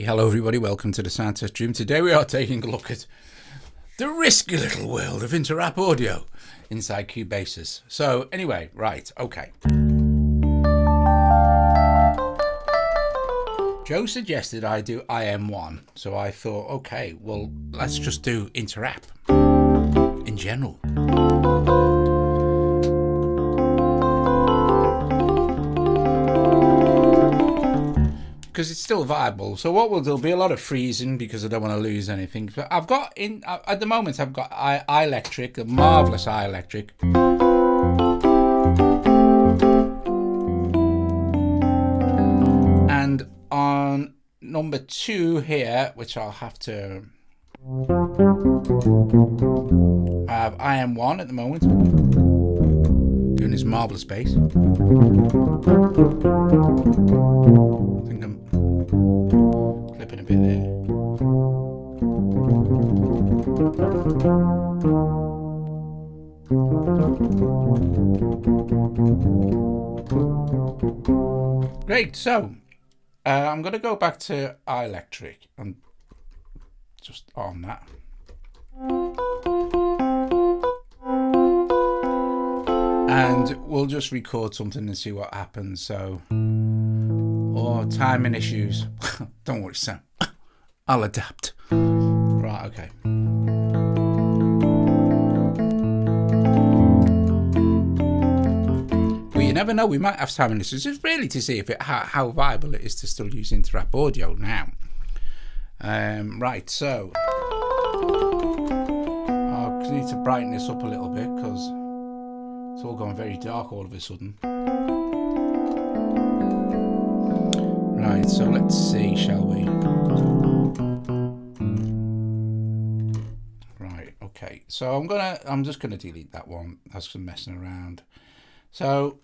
Hello everybody, welcome to the Sound Test Room. Today we are taking a look at the risky little world of inter-app audio inside Cubasis. So anyway, right, okay. Joe suggested I do IM1, so I thought, okay, well, let's just do inter-app in general. Because it's still viable. So what there'll be a lot of freezing because I don't want to lose anything. But I've got at the moment I've got iElectric, a marvelous iElectric. And on number 2 here, which I'll have to I have IM1 at the moment. Doing this marvelous bass. I think I'm clipping a bit there. Great, so I'm going to go back to iElectric and just on that. And we'll just record something and see what happens. So, or timing issues. Don't worry, Sam. I'll adapt. Right, okay. Well, you never know. We might have timing issues. It's really to see if how viable it is to still use inter-app audio now. Right, so I need to brighten this up a little bit because it's all gone very dark all of a sudden. Right, so let's see, shall we? Right, okay. So I'm just gonna delete that one. That's some messing around. So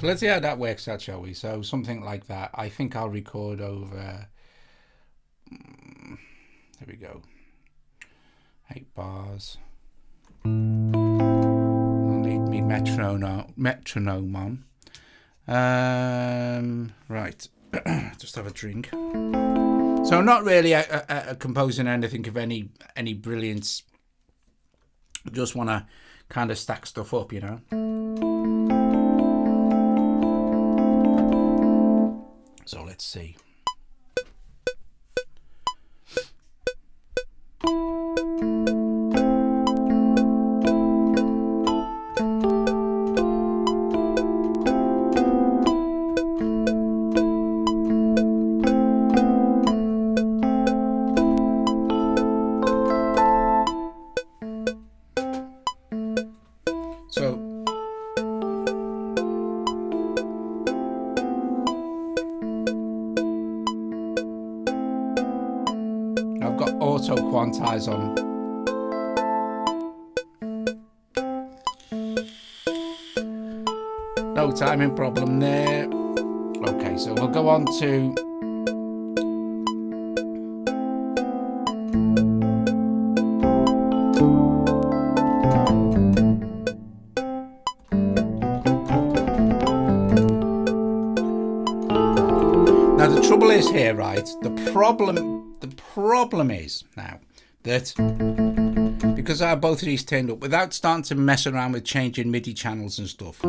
let's see how that works out, shall we? So something like that. I think I'll record over. There we go. 8 bars. I'll need me metronome on. Right. Just have a drink. So not really composing anything of any brilliance. Just want to kind of stack stuff up, you know. So let's see. Auto quantize on. No timing problem there. Okay, so we'll go on to now. The trouble is here, right? The problem is now that because I have both of these turned up without starting to mess around with changing MIDI channels and stuff,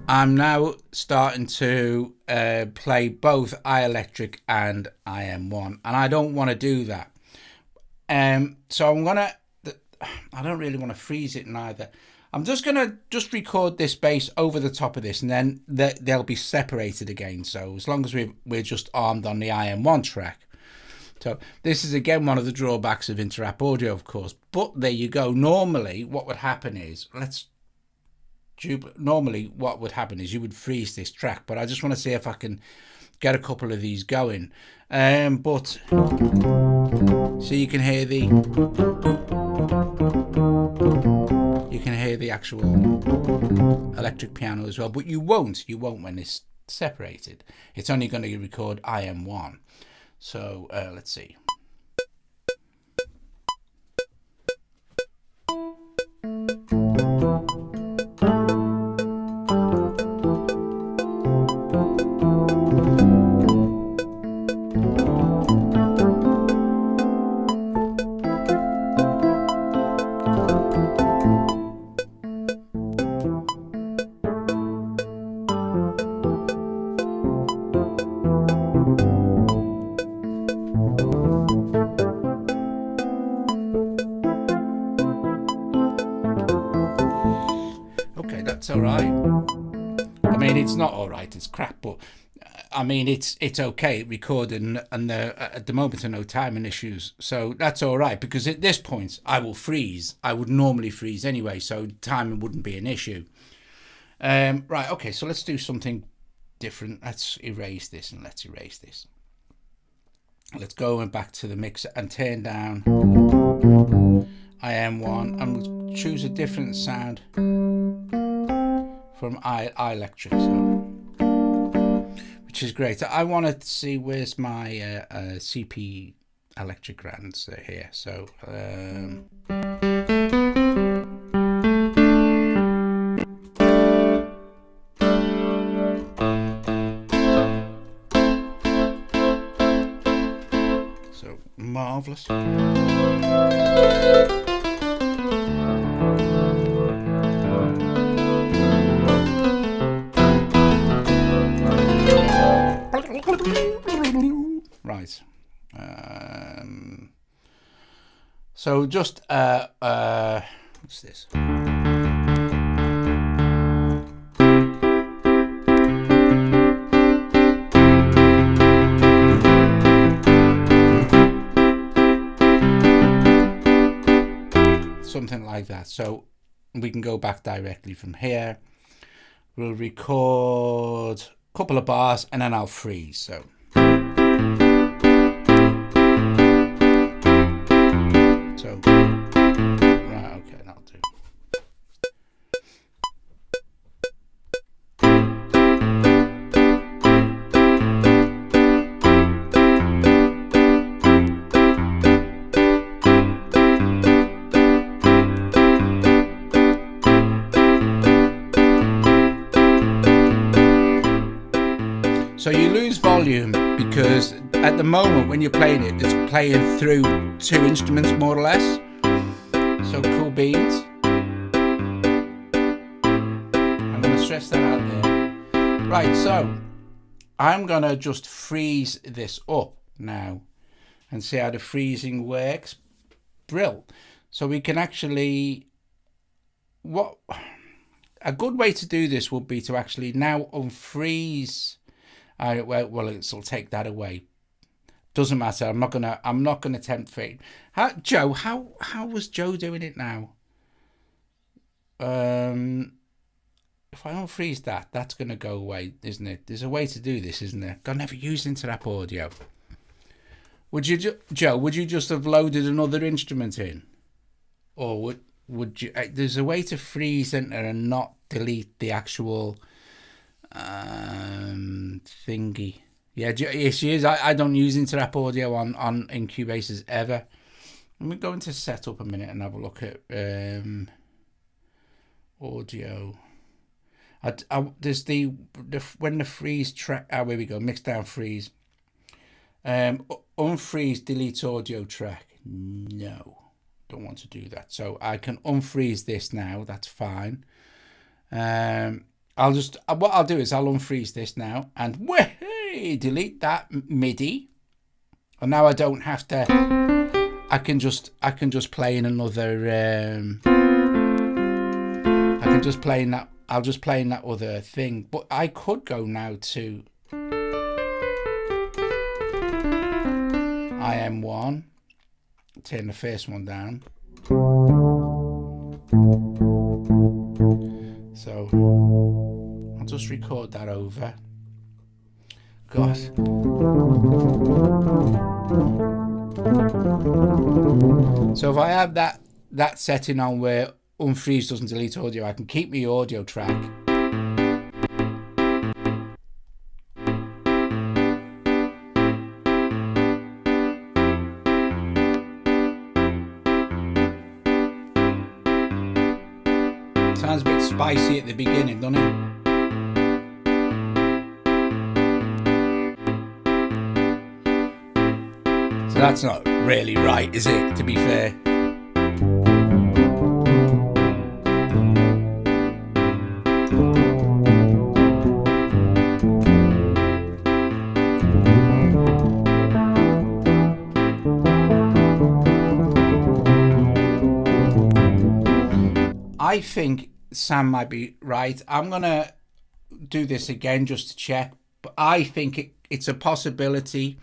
I'm now starting to play both iElectric and IM1, and I don't want to do that. So I don't really want to freeze it neither. I'm just going to record this bass over the top of this, and then they'll be separated again. So as long as we're just armed on the IM1 track. So this is again one of the drawbacks of inter-app audio, of course. But there you go. Normally what would happen is, you would freeze this track. But I just want to see if I can get a couple of these going. But so you can hear the actual electric piano as well, but you won't when it's separated. It's only going to record IM1. So let's see. That's all right. I mean, it's not all right, it's crap, but I mean, it's okay. It recorded, and at the moment there are no timing issues, so that's all right, because at this point I will freeze. I would normally freeze anyway, so timing wouldn't be an issue. Right, okay, so let's do something different. Let's erase this, and let's erase this. Let's go back to the mixer and turn down IM1 and choose a different sound from iElectric, which is great. I want to see where's my CP electric grands here. So marvelous. Right. So just what's this? Something like that. So we can go back directly from here. We'll record a couple of bars and then I'll freeze. So right, okay, that'll do. So you lose volume because at the moment when you're playing it, it's playing through two instruments more or less. So cool beans. I'm going to stress that out there. Right, so I'm going to just freeze this up now and see how the freezing works. Brill. So we can actually, a good way to do this would be to actually now unfreeze. Well, it'll take that away. Doesn't matter. I'm not gonna tempt fate. Joe, how was Joe doing it now? If I unfreeze that, that's gonna go away, isn't it? There's a way to do this, isn't there? I never used Interap Audio. Would you, Joe? Would you just have loaded another instrument in, or would you? There's a way to freeze Enter and not delete the actual thingy. Yeah, yes, she is. I don't use Interap Audio in Cubasis ever. Let me go into setup a minute and have a look at audio. There's the when the freeze track. Here we go. Mix down freeze. Unfreeze delete audio track. No, don't want to do that. So I can unfreeze this now. That's fine. I'll just what I'll do is I'll unfreeze this now and delete that MIDI, and now I don't have to. I can just play in another. I can just play in that. I'll just play in that other thing. But I could go now to IM1. Turn the first one down. So I'll just record that over. God. So if I have that setting on where unfreeze doesn't delete audio, I can keep my audio track. Sounds a bit spicy at the beginning, doesn't it? So that's not really right, is it, to be fair? I think Sam might be right. I'm going to do this again just to check. But I think it's a possibility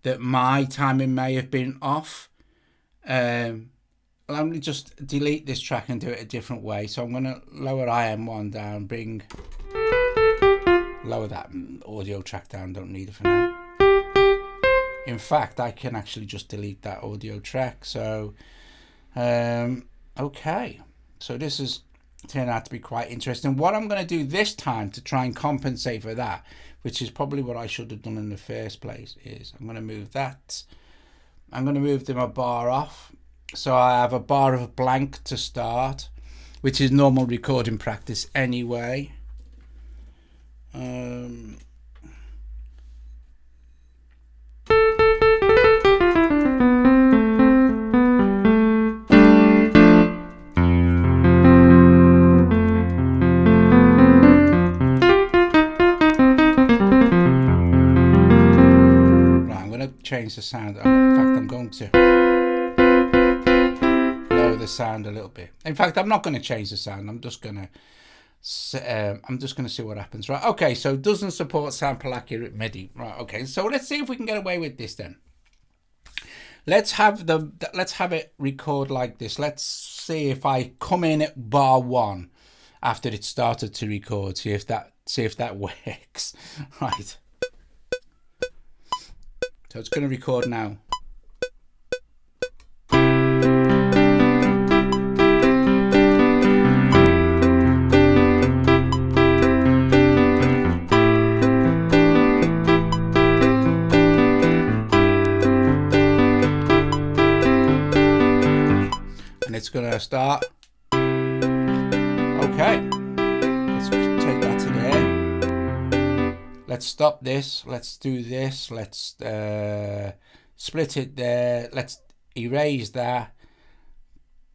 that my timing may have been off. Let me just delete this track and do it a different way. So I'm going to lower IM1 down, lower that audio track down. Don't need it for now. In fact, I can actually just delete that audio track. So, okay. So this has turned out to be quite interesting. What I'm going to do this time to try and compensate for that, which is probably what I should have done in the first place, is I'm going to move that. I'm going to move them a bar off. So I have a bar of blank to start, which is normal recording practice anyway. Change the sound. In fact, I'm going to lower the sound a little bit. In fact, I'm not going to change the sound. I'm just going to see what happens. Right. Okay. So it doesn't support sample accurate MIDI. Right. Okay. So let's see if we can get away with this then. Let's have it record like this. Let's see if I come in at bar 1 after it started to record. See if that works. Right. So it's going to record now. And it's going to start. Okay. Let's take that to there. Let's stop this. Let's do this. Let's split it there. Let's erase that.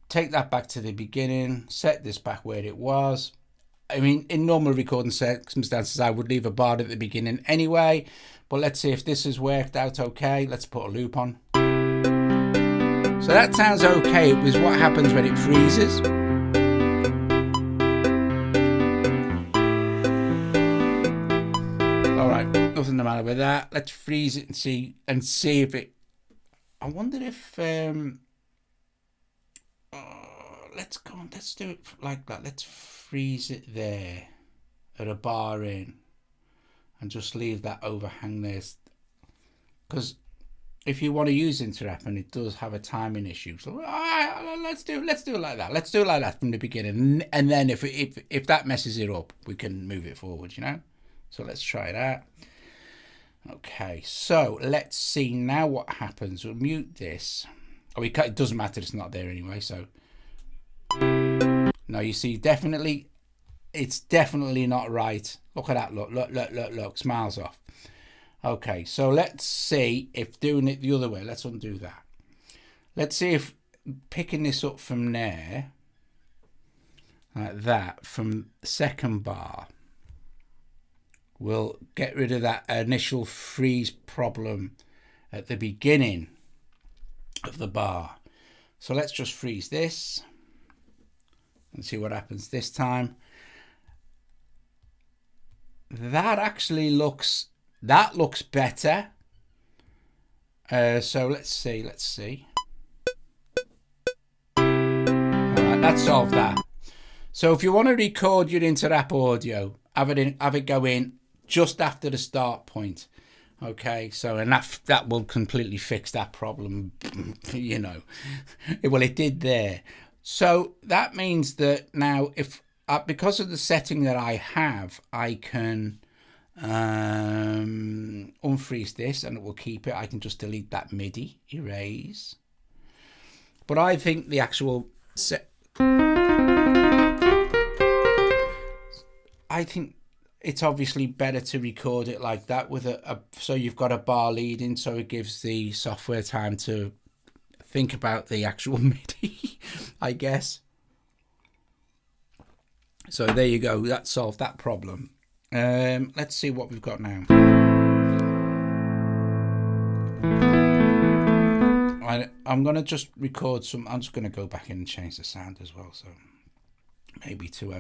Take that back to the beginning. Set this back where it was. I mean, in normal recording circumstances, I would leave a bar at the beginning anyway. But let's see if this has worked out okay. Let's put a loop on. So that sounds okay. It was what happens when it freezes. Nothing the matter with that. Let's freeze it and see if it. I wonder if let's go on. Let's do it like that. Let's freeze it there at a bar in, and just leave that overhang there. Because if you want to use Interrupt and it does have a timing issue, so let's do it like that. Let's do it like that from the beginning, and then if that messes it up, we can move it forward. You know. So let's try that. Okay, so let's see now what happens. We'll mute this. Oh, it doesn't matter, it's not there anyway, so. No, you see, it's definitely not right. Look at that, look, smiles off. Okay, so let's see if doing it the other way, let's undo that. Let's see if picking this up from there, like that, from the second bar, we'll get rid of that initial freeze problem at the beginning of the bar. So let's just freeze this and see what happens this time. That actually looks better. So let's see. All right, that solved that. So if you want to record your Interrupt audio, have it go in just after the start point. Okay, so and that will completely fix that problem. You know, well, it did there. So that means that now, if because of the setting that I have, I can unfreeze this and it will keep it. I can just delete that MIDI, erase. But I think the actual set. I think it's obviously better to record it like that with so you've got a bar leading, so it gives the software time to think about the actual MIDI, I guess. So there you go, that solved that problem. Let's see what we've got now. I'm going to just record some, I'm just going to go back in and change the sound as well, so maybe to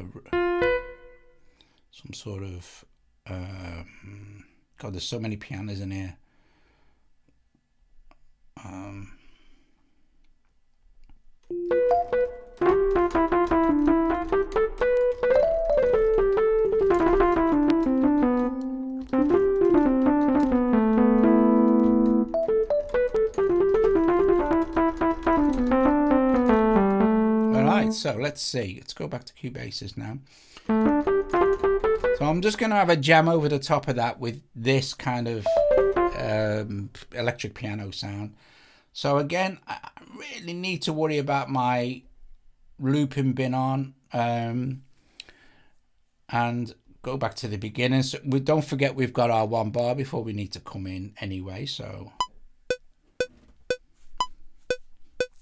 some sort of God, there's so many pianos in here. So let's see, let's go back to Cubasis now. So I'm just going to have a jam over the top of that with this kind of electric piano sound. So again, I really need to worry about my looping bin on, and go back to the beginning. So don't forget we've got our 1 bar before we need to come in anyway. So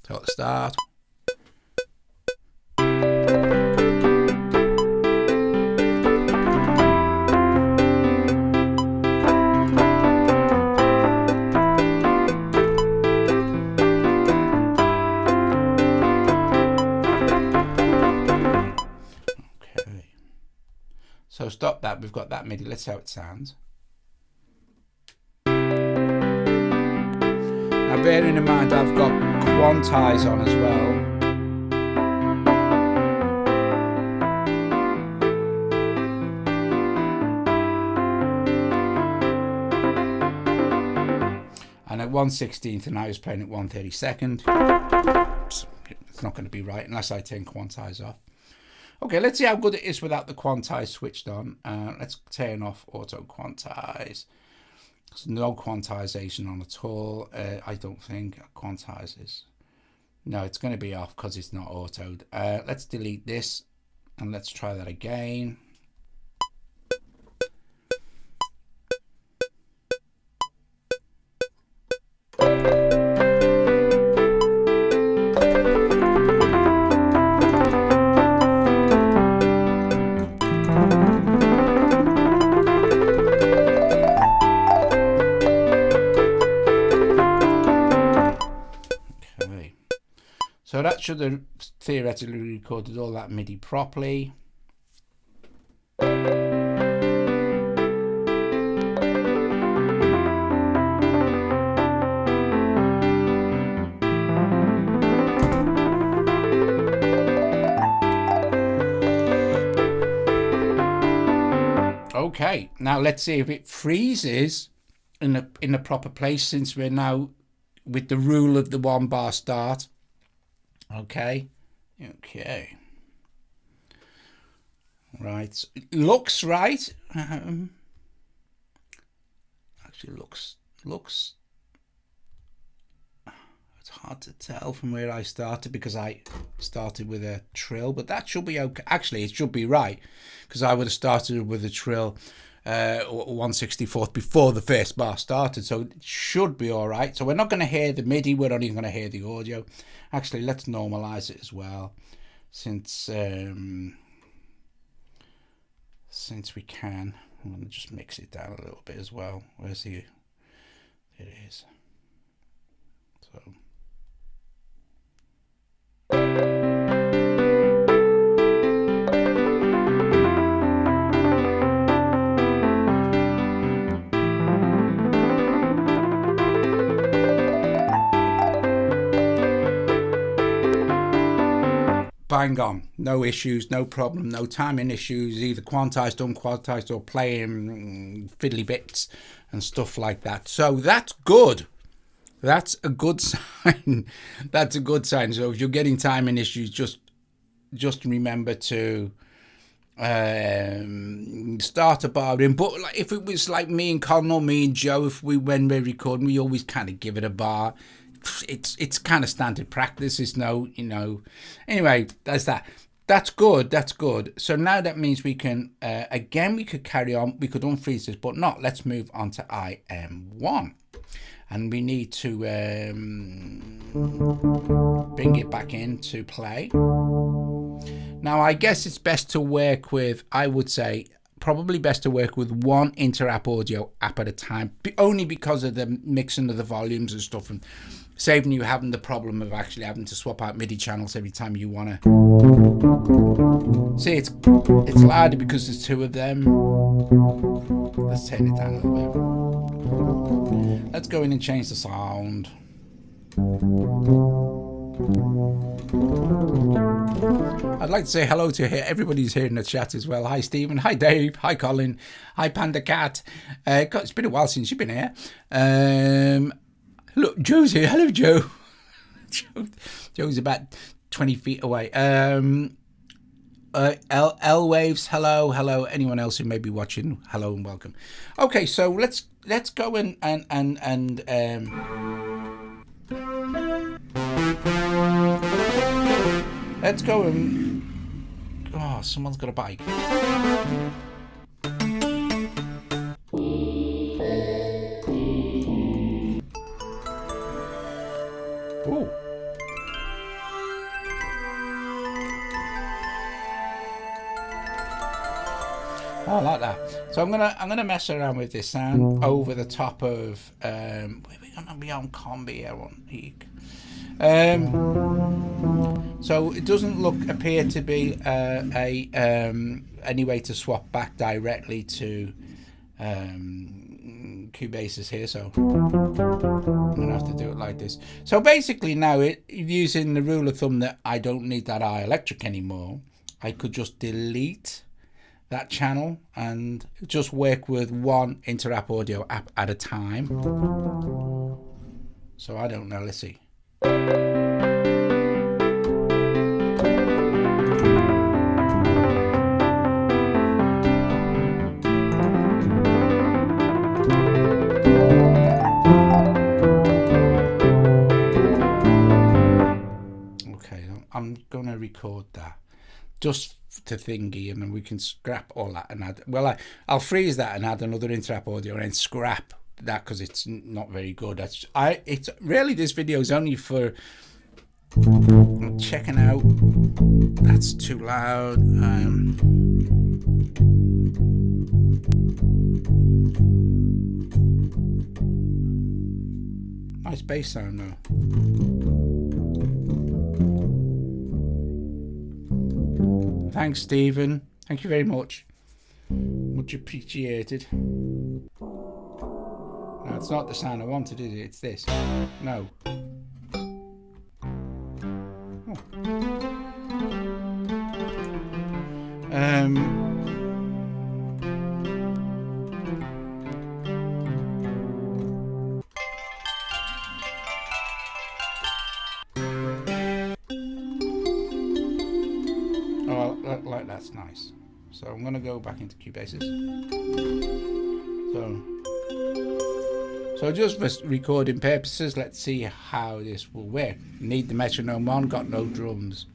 at the start. So stop that, we've got that MIDI, let's see how it sounds. Now bearing in mind I've got quantize on as well. And at 1/16 and I was playing at 1/32. It's not going to be right unless I turn quantize off. Okay, let's see how good it is without the quantize switched on. Let's turn off auto quantize. There's no quantization on at all. I don't think quantizes. No, it's going to be off because it's not autoed. Let's delete this and let's try that again. So that should have theoretically recorded all that MIDI properly. Okay, now let's see if it freezes in the proper place, since we're now with the rule of the 1 bar start. Okay. Right. It looks right. Actually, looks. It's hard to tell from where I started because I started with a trill, but that should be okay. Actually, it should be right because I would have started with a trill 1/64 before the first bar started, so it should be all right. So we're not going to hear the MIDI, we're only going to hear the audio. Actually, let's normalize it as well, since we can. I'm going to just mix it down a little bit as well. Where's the? There it is. So. Bang on, no issues, no problem, no timing issues, either quantized, unquantized, or playing fiddly bits and stuff like that. So that's good. That's a good sign. That's a good sign. So if you're getting timing issues, just remember to start a bar in. But like, if it was like me and Colin or me and Joe, when we're recording, we always kind of give it a bar. It's kind of standard practice. It's no, anyway, that's that. that's good. That's good. So now that means we can, again, we could carry on. We could unfreeze this, but not. Let's move on to IM1. And we need to bring it back into play. Now, I guess it's best to work with, I would say, probably best to work with one inter-app audio app at a time, only because of the mixing of the volumes and stuff, and saving you having the problem of actually having to swap out MIDI channels every time you want to. See, it's louder because there's two of them. Let's turn it down a little bit. Let's go in and change the sound. I'd like to say hello to everybody's here in the chat as well. Hi Stephen, hi Dave, hi Colin, hi Panda Cat. It's been a while since you've been here. Look, Joe's here. Hello, Joe. Joe's about 20 feet away. L Waves, hello. Anyone else who may be watching, hello and welcome. Okay, so let's go and let's go and someone's got a bike. Ooh. Oh, I like that. So I'm gonna mess around with this sound over the top of we're gonna be on combi here on Eek. So it doesn't appear to be any way to swap back directly to Cubasis here, so I'm gonna have to do it like this. So basically now, using the rule of thumb that I don't need that I electric anymore, I could just delete that channel and just work with one inter-app audio app at a time. So I don't know, let's see. I'm going to record that just to thingy, and then we can scrap all that and add. Well, I'll freeze that and add another inter-app audio and then scrap that because it's not very good. It's really, this video is only for checking out. That's too loud. Nice bass sound though. Thanks, Stephen. Thank you very much. Much appreciated. No, it's not the sound I wanted, is it? It's this. No. Oh. Like that's nice. So I'm going to go back into Cubasis. So just for recording purposes, let's see how this will work. Need the metronome on, got no drums.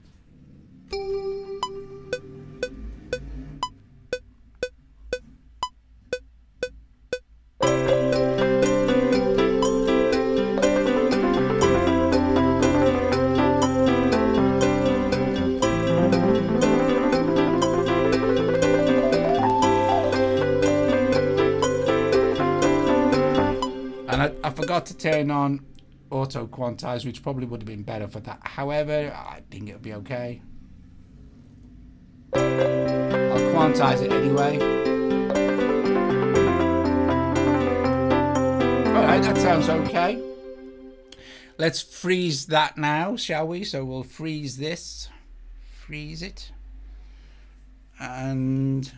I forgot to turn on auto quantize, which probably would have been better for that. However, I think it'll be okay. I'll quantize it anyway. Alright, that sounds okay. Let's freeze that now, shall we? So we'll freeze this. Freeze it. And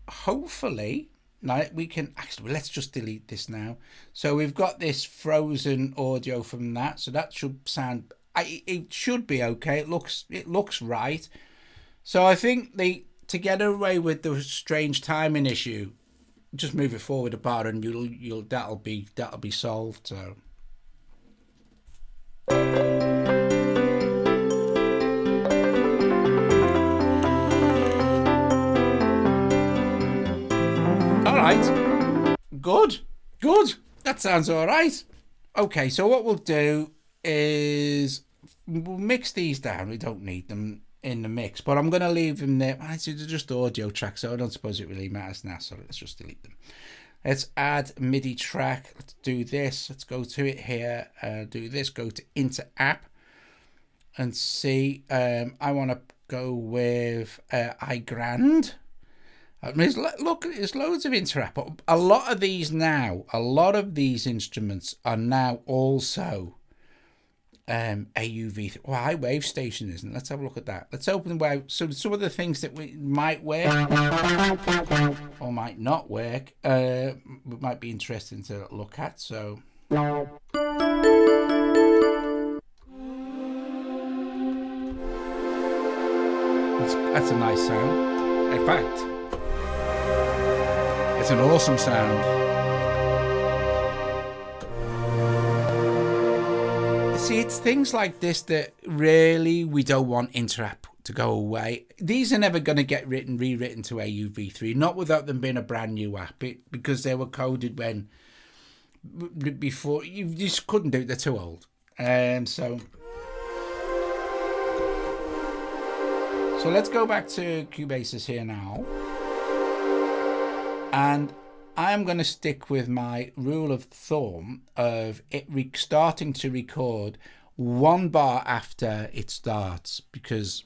hopefully... Now we can actually, let's just delete this now. So we've got this frozen audio from that, so that should sound, it should be okay. It looks right. So I think to get away with the strange timing issue, just move it forward a bar and that'll be solved. So right. Good. That sounds all right. Okay, so what we'll do is we'll mix these down. We don't need them in the mix, but I'm going to leave them there. They're just audio tracks, so I don't suppose it really matters now, so let's just delete them. Let's add MIDI track. Let's do this. Let's go to it here. Do this. Go to Into App and see. I want to go with iGrand. I mean, look, there's loads of Interapp. But a lot of these instruments are now also AUV. Well, high wave station isn't. Let's have a look at that. Let's open the wave. So some of the things that we might work or might not work, might be interesting to look at. So that's a nice sound. In fact, it's an awesome sound. See, it's things like this that really we don't want Interapp to go away. These are never going to get rewritten to AUV3, not without them being a brand new app, because they were coded before. You just couldn't do it. They're too old. So let's go back to Cubasis here now. And I'm going to stick with my rule of thumb of it starting to record 1 bar after it starts, because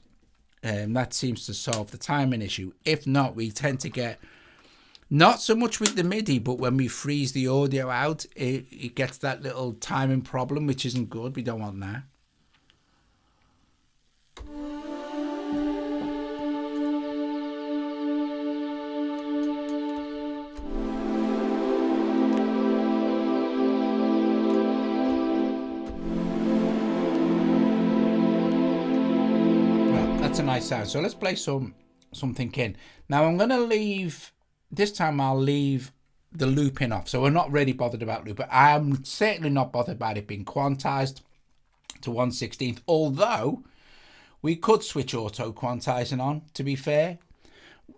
that seems to solve the timing issue. If not, we tend to get, not so much with the MIDI, but when we freeze the audio out, it gets that little timing problem, which isn't good. We don't want that. A nice sound. So let's play something in. Now I'm going to leave, this time I'll leave the looping off. So we're not really bothered about loop, but I'm certainly not bothered about it being quantized to 1/16th, although we could switch auto quantizing on, to be fair.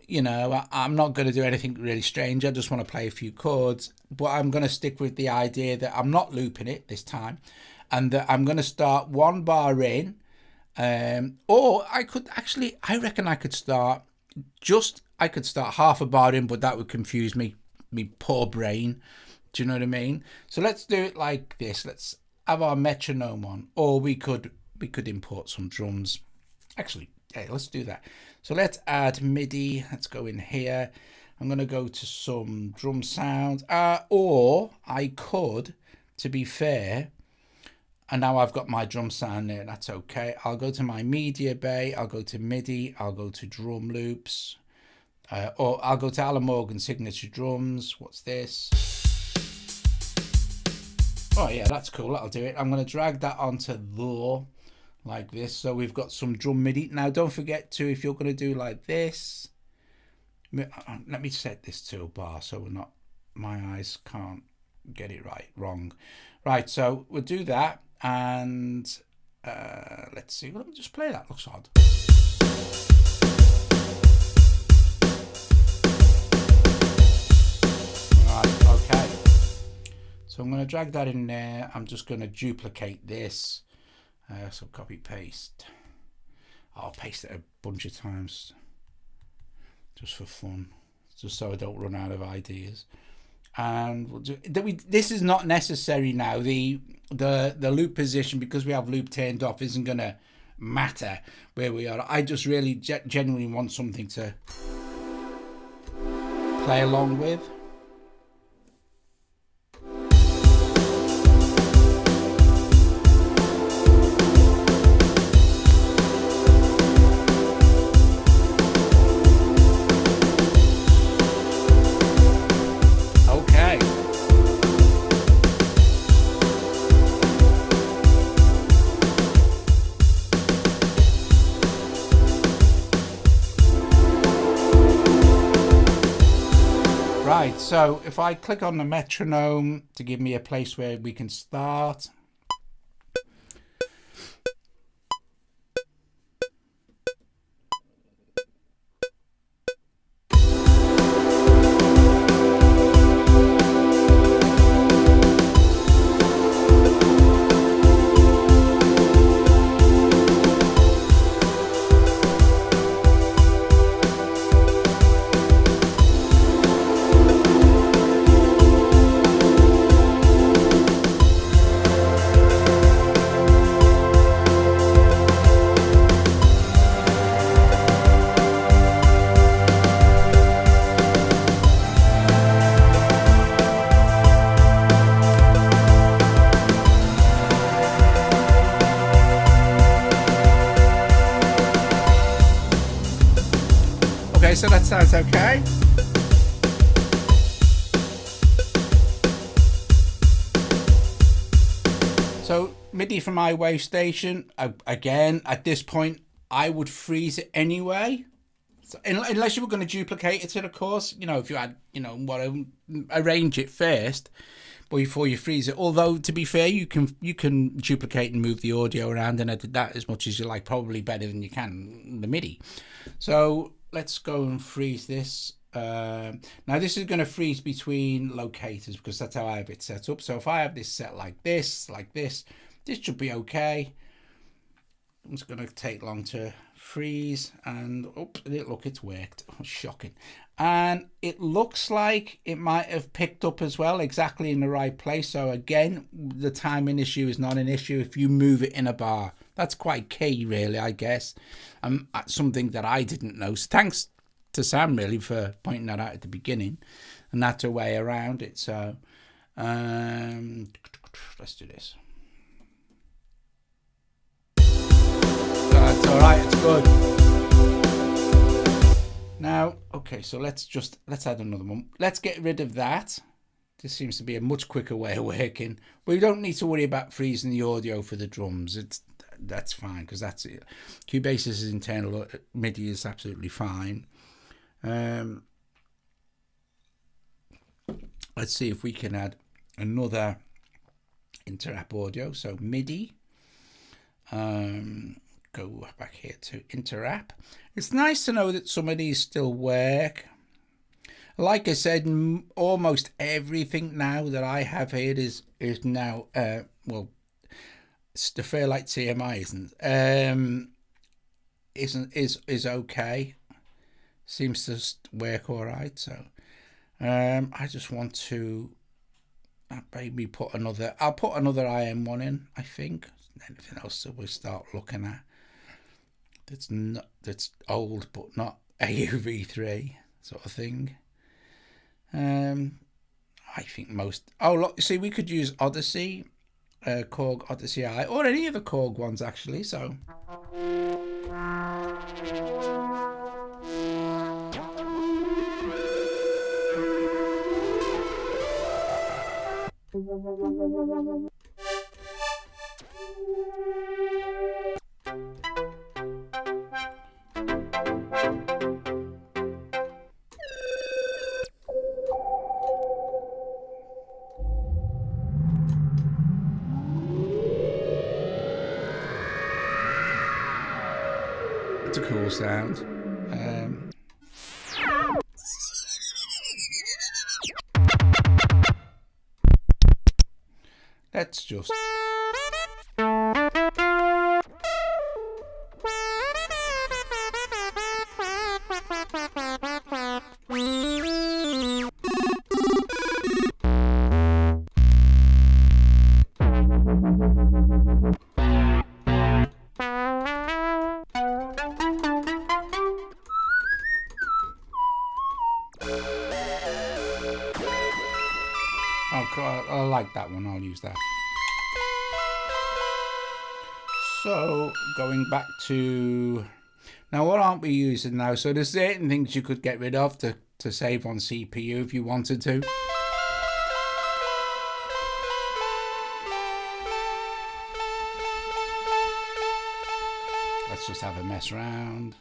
You know, I'm not going to do anything really strange. I just want to play a few chords, but I'm going to stick with the idea that I'm not looping it this time, and that I'm going to start 1 bar in. Or I could actually, I reckon I could start half a bar in, but that would confuse me poor brain. Do you know what I mean? So let's do it like this. Let's have our metronome on, or we could import some drums. Actually, hey, let's do that. So let's add MIDI. Let's go in here. I'm going to go to some drum sounds, or I could, to be fair, and now I've got my drum sound there, that's okay. I'll go to my media bay, I'll go to MIDI, I'll go to drum loops, or I'll go to Alan Morgan signature drums. What's this? Oh yeah, that's cool, that'll do it. I'm going to drag that onto the, like this. So we've got some drum MIDI. Now don't forget to, if you're going to do like this, let me set this to a bar so we're not, my eyes can't get it wrong. Right, so we'll do that. And let's see, let me just play that, looks odd. Right, okay. So I'm going to drag that in there. I'm just going to duplicate this. So copy paste. I'll paste it a bunch of times just for fun, just so I don't run out of ideas. And we'll do, this is not necessary now. The loop position, because we have loop turned off, isn't going to matter where we are. I just really genuinely want something to play along with. Right, so if I click on the metronome to give me a place where we can start. Okay, so that sounds okay. So MIDI from my wave station. Again, at this point, I would freeze it anyway. So, unless you were going to duplicate it, of course, you know, if you had, you know, want to arrange it first before you freeze it. Although, to be fair, you can duplicate and move the audio around and edit that as much as you like, probably better than you can the MIDI. So let's go and freeze this. Now this is going to freeze between locators because that's how I have it set up. So if I have this set like this, this should be okay. It's going to take long to freeze, and look, it's worked. Oh, shocking. And it looks like it might have picked up as well, exactly in the right place. So again, the timing issue is not an issue if you move it in a bar. That's quite key, really, I guess. Something that I didn't know. So thanks to Sam, really, for pointing that out at the beginning. And that's a way around it. So let's do this. That's all right, it's good. Now, okay, so let's add another one. Let's get rid of that. This seems to be a much quicker way of working. But you don't need to worry about freezing the audio for the drums. That's fine, because that's it. Cubasis' internal MIDI is absolutely fine. Let's see if we can add another interrupt audio. So MIDI. Go back here to interrupt. It's nice to know that some of these still work. Like I said, almost everything now that I have here is now well, the Fairlight CMI is okay. Seems to work all right. So I just want to maybe put another. I'll put another IM1 in, I think. Anything else that we start looking at that's old but not AUV3 sort of thing. I think most. Oh, look, see, we could use Odyssey, Korg Odyssey I, or any of the Korg ones actually. So. It's a cool sound. Let's just. I like that one, I'll use that. So, going back to... Now, what aren't we using now? So, there's certain things you could get rid of to save on CPU if you wanted to. Let's just have a mess around.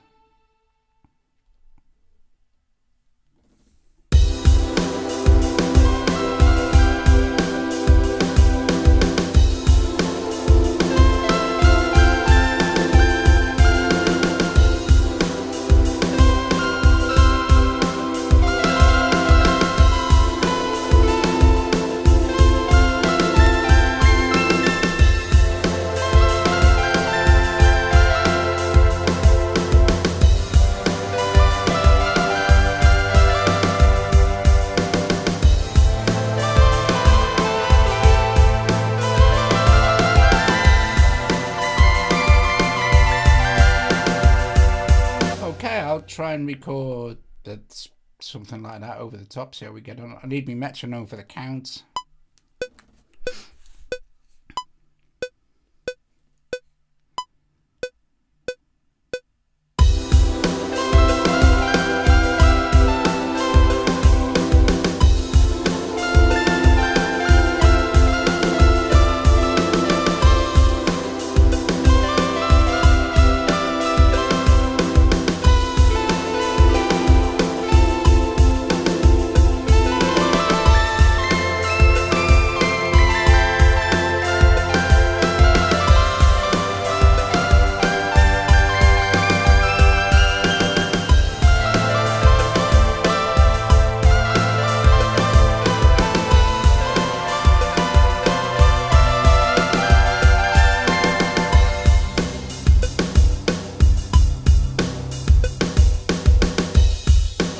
Try and record that's something like that over the top, see how we get on. I need my metronome for the counts.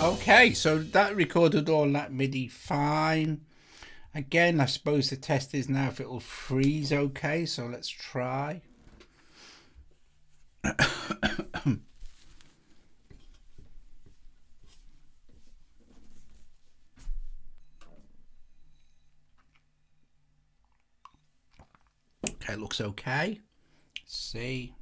Okay, so that recorded all that MIDI fine. Again, I suppose the test is now if it will freeze okay, so let's try. Okay, looks okay. Let's see.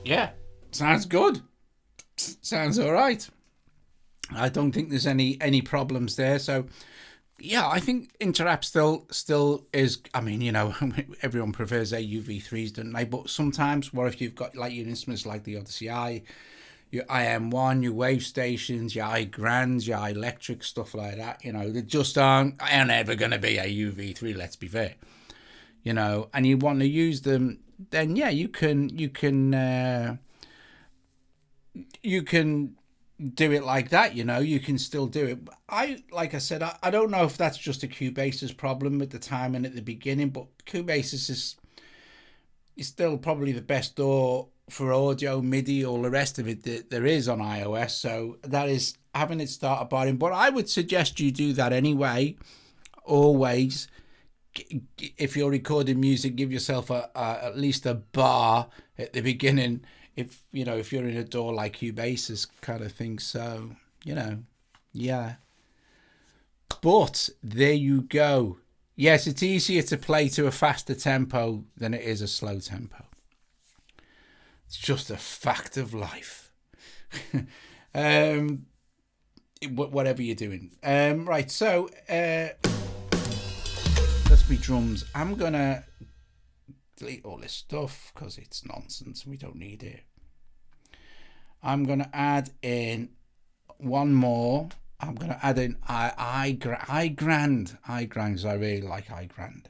Yeah, sounds good. Sounds all right. I don't think there's any problems there. So, yeah, I think Interap still is. I mean, you know, everyone prefers AUV3s, don't they? But sometimes, what if you've got like your instruments like the Odyssey I, your IM1, your wave stations, your iGrands, your electric stuff like that. You know, they just aren't ever going to be AUV3. Let's be fair. You know, and you want to use them, then yeah, you can do it like that. You know, you can still do it. Like I said, I don't know if that's just a Cubasis problem at the time and at the beginning, but Cubasis is still probably the best DAW for audio, MIDI, all the rest of it that there is on iOS. So that is having it start a bar. But I would suggest you do that anyway. Always, if you're recording music, give yourself at least a bar at the beginning. If you know, if you're in a DAW like Cubasis kind of thing. So you know, yeah. But there you go. Yes, it's easier to play to a faster tempo than it is a slow tempo. It's just a fact of life. Whatever you're doing. Right, so let's be drums. I'm going to delete all this stuff because it's nonsense and we don't need it. I'm going to add in one more. I'm going to add in iGrand, because I really like iGrand.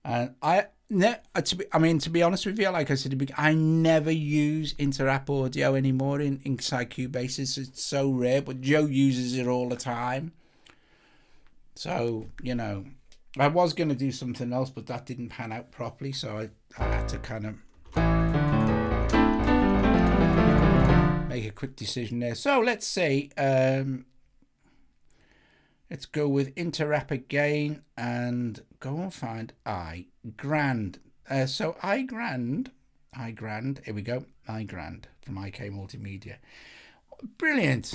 And to be honest with you, like I said, I never use Interap audio anymore inside Cubasis. It's so rare, but Joe uses it all the time. So, you know, I was going to do something else, but that didn't pan out properly. So I had to kind of make a quick decision there. So let's see. Let's go with Interap again and go and find iGrand. So iGrand, here we go, iGrand from IK Multimedia. Brilliant.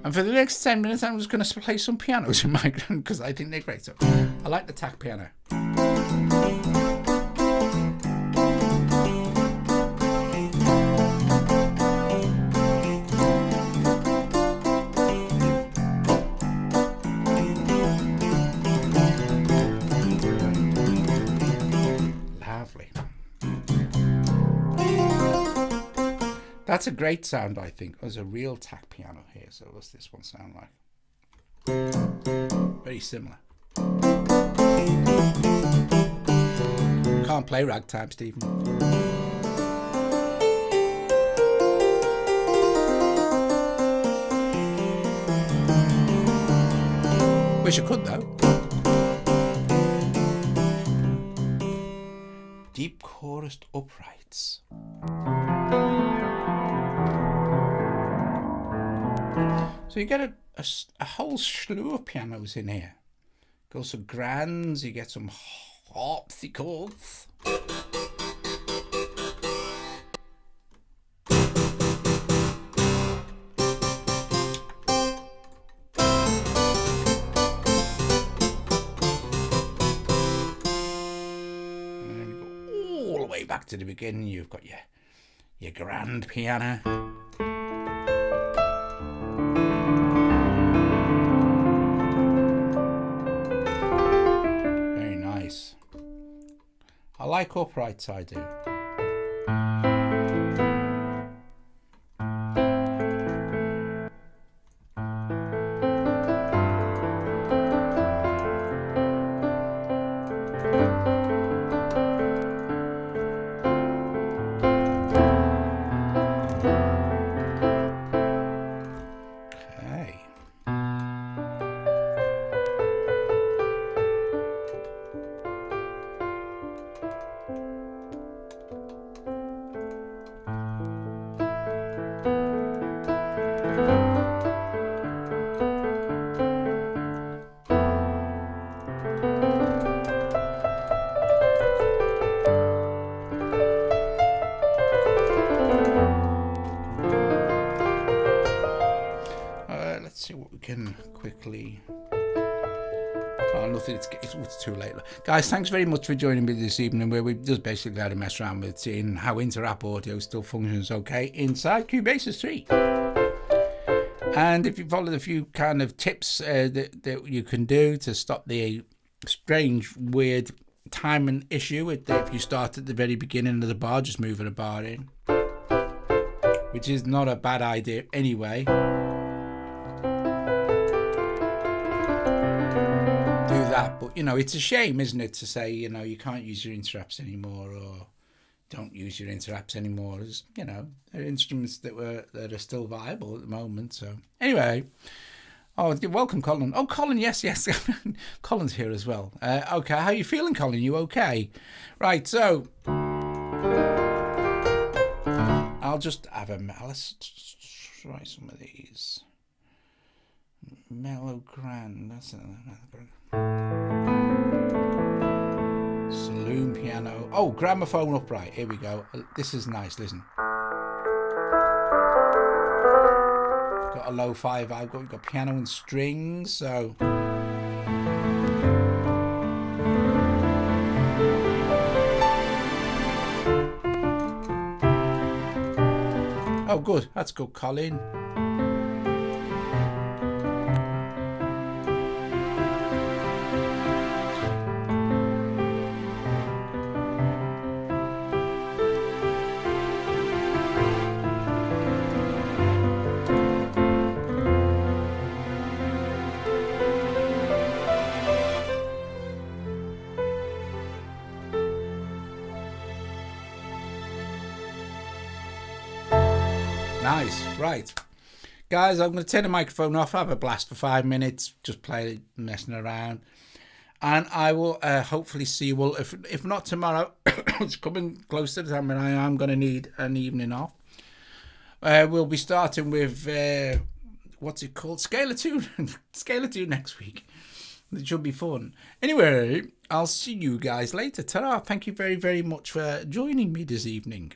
And for the next 10 minutes, I'm just going to play some pianos in iGrand because I think they're great. So I like the tack piano. That's a great sound, I think. There's a real tack piano here. So what's this one sound like? Very similar. Can't play ragtime, Stephen. Wish I could, though. Deep chorused uprights. So you get a whole slew of pianos in here. Go some grands, you get some harpsichords. And then we go all the way back to the beginning. You've got your grand piano. mic upright, I do. Let's see what we can quickly. Oh, nothing. It's too late, guys. Thanks very much for joining me this evening, where we just basically had a mess around with seeing how inter-app audio still functions okay inside Cubasis 3. And if you follow a few kind of tips that you can do to stop the strange, weird timing issue with if you start at the very beginning of the bar, just moving a bar in, which is not a bad idea anyway. That, but it's a shame, isn't it, to say you can't use your inter-apps anymore, or don't use your inter-apps anymore. As they're instruments that are still viable at the moment. So anyway, welcome, Colin. Oh, Colin, yes, Colin's here as well. Okay, how are you feeling, Colin? You okay? Right, so I'll just have let's try some of these. Mellow Grand, that's another. Saloon piano. Oh, gramophone upright. Here we go. This is nice. Listen. Got a lo-fi vibe. We've got piano and strings. So. Oh, good. That's good, Colin. Nice. Right, guys, I'm going to turn the microphone off, have a blast for 5 minutes, just play messing around, and I will hopefully see you all, if not tomorrow. It's coming close to the time when I am going to need an evening off. We'll be starting with what's it called, Scalar 2 next week. It should be fun. Anyway, I'll see you guys later. Ta-ra. Thank you very, very much for joining me this evening.